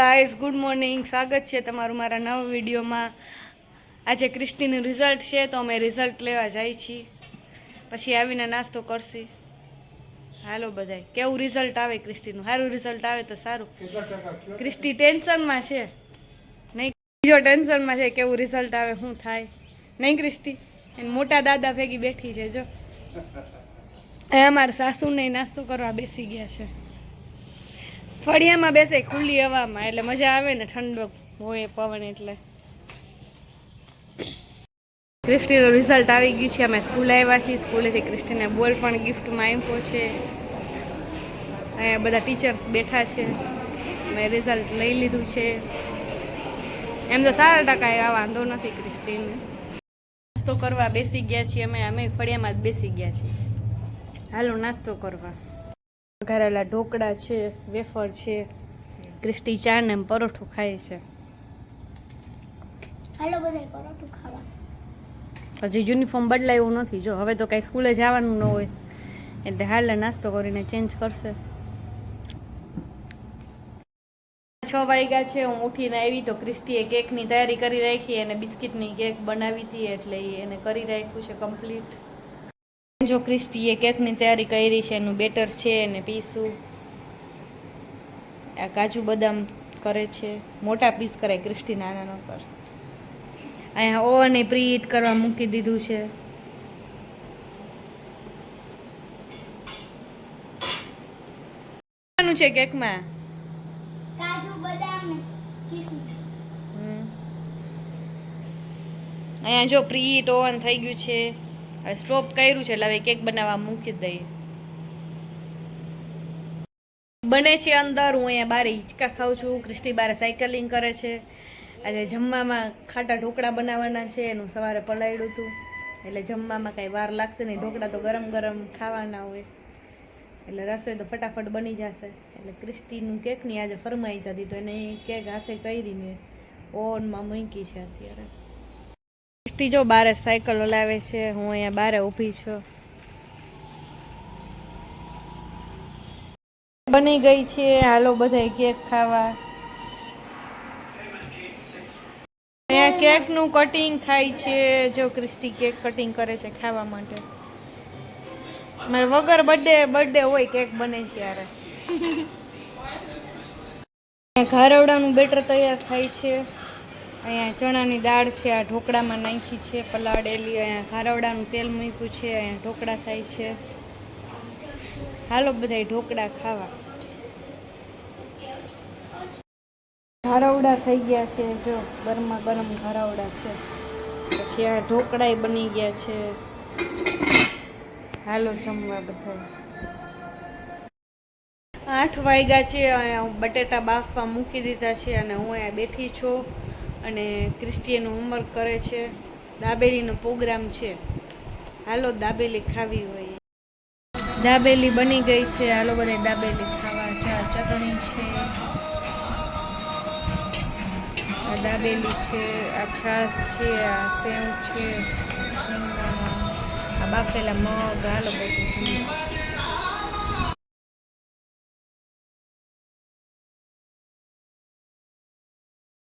Guys good morning, સ્વાગત છે તમારું મારા નવા વિડીયોમાં। આજે ક્રિસ્ટીનું રિઝલ્ટ છે તો અમે રિઝલ્ટ લેવા જઈએ છીએ, પછી આવીને નાસ્તો કરશી। હાલો બધાય, કેવું રિઝલ્ટ આવે ક્રિસ્ટીનું? સારું રિઝલ્ટ આવે તો સારું। ક્રિસ્ટી ટેન્શનમાં છે નહીં, બીજો ટેન્શનમાં છે કેવું રિઝલ્ટ આવે શું થાય નહીં ક્રિસ્ટી। એને મોટા દાદા ભેગી બેઠી છે જો, અમારા સાસુને નાસ્તો કરવા બેસી ગયા છે। ફળિયામાં બેસે ખુલ્લી હવામાં, એટલે મજા આવે ને, ઠંડો હોય પવન એટલે। ક્રિસ્ટીનું રિઝલ્ટ આવી ગયું છે, અમે સ્કૂલે આવ્યા છીએ। સ્કૂલેથી ક્રિસ્ટીને બોલ પણ ગિફ્ટમાં આપ્યો છે। અહીંયા બધા ટીચર્સ બેઠા છે, મેં રિઝલ્ટ લઈ લીધું છે। એમ તો સારા ટકા આવ્યા, વાંધો નથી ક્રિસ્ટીને। નાસ્તો કરવા બેસી ગયા છીએ અમે ફળિયામાં જ બેસી ગયા છીએ। હાલો નાસ્તો કરવા। ઘરેલા ઢોકળા છે, વેફર છે, ક્રિસ્ટી ચા ને પરોઠું ખાય છે। હાલો બધા પરોઠું ખાવા। હજી યુનિફોર્મ બદલાયું નથી જો, હવે તો કઈ સ્કૂલે જવાનું ન હોય એટલે હાલે નાસ્તો કરીને ચેન્જ કરશે। 6 વાગ્યા છે, હું ઉઠીને આવી તો ક્રિસ્ટીએ કેકની તૈયારી કરી રાખી, અને બિસ્કિટની કેક બનાવી હતી એટલે એને કરી રાખ્યું છે કમ્પ્લીટ। જો ક્રિસ્ટીએ કેકની તૈયારી કરી છે, એનું બેટર છે એને પીસું। આ કાજુ બદામ કરે છે, મોટા પીસ કરે ક્રિસ્ટી, નાના ન કર। અહીંયા ઓવને પ્રીહીટ કરવા મૂકી દીધું છે। શું છે કેકમાં? કાજુ બદામ કિસમિસ। અહીંયા જો પ્રીહીટ ઓવન થઈ ગયું છે, સ્ટોપ કર્યું છે એટલે હવે કેક બનાવવા મૂકી દઈએ। બને છે અંદર, હું અહીંયા બારે હિંચકા ખાઉં છું, ક્રિસ્ટી બારે સાયકલિંગ કરે છે। આજે જમવામાં ખાટા ઢોકળા બનાવવાના છે, એનું સવારે પલાળ્યું હતું એટલે જમવામાં કાંઈ વાર લાગશે નહીં। ઢોકળા તો ગરમ ગરમ ખાવાના હોય એટલે રસોઈ તો ફટાફટ બની જશે। એટલે ક્રિસ્ટીનું કેકની આજે ફરમાઈશ હતી તો એને કેક હાથે કરીને ઓવનમાં મૂકી છે અત્યારે। ક્રિસ્ટી જો બારે સાયકલ હલાવે છે, હું અહીંયા બારે ઊભી છું। બની ગઈ છે, હાલો બધાય કેક ખાવા। અહીંયા કેકનું કટિંગ થાય છે, જો ક્રિસ્ટી કેક કટિંગ કરે છે ખાવા માટે। મારે વગર બર્થડે હોય કેક બને ત્યારે। ઘારવડાનું બેટર તૈયાર થાય છે। અહીંયા ચણાની દાળ છે, આ ઢોકળામાં નાખી છે પલાળેલી। અહીંયા ઘારવડાનું તેલ મૂક્યું છે, અહીંયા ઢોકળા થાય છે। હાલો બધાય ઢોકળા ખાવા। ઘારવડા થઈ ગયા છે જો, ગરમા ગરમ ઘારવડા છે, પછી આ ઢોકળાય બની ગયા છે। હાલો જમવા બધા। 8 વાગ્યા છે, અહીંયા બટેટા બાફવા મૂકી દીધા છે અને હું અહીંયા બેઠી છું અને ક્રિસ્ટી એનું હોમવર્ક કરે છે। દાબેલીનો પ્રોગ્રામ છે, હાલો દાબેલી ખાવી હોય। દાબેલી બની ગઈ છે, હાલો બધા દાબેલી ખાવા। ચટણી છે, આ દાબેલી છે, આ છાશ છે, આ સેવ છે, આ બાફેલા મગ, હાલો બધું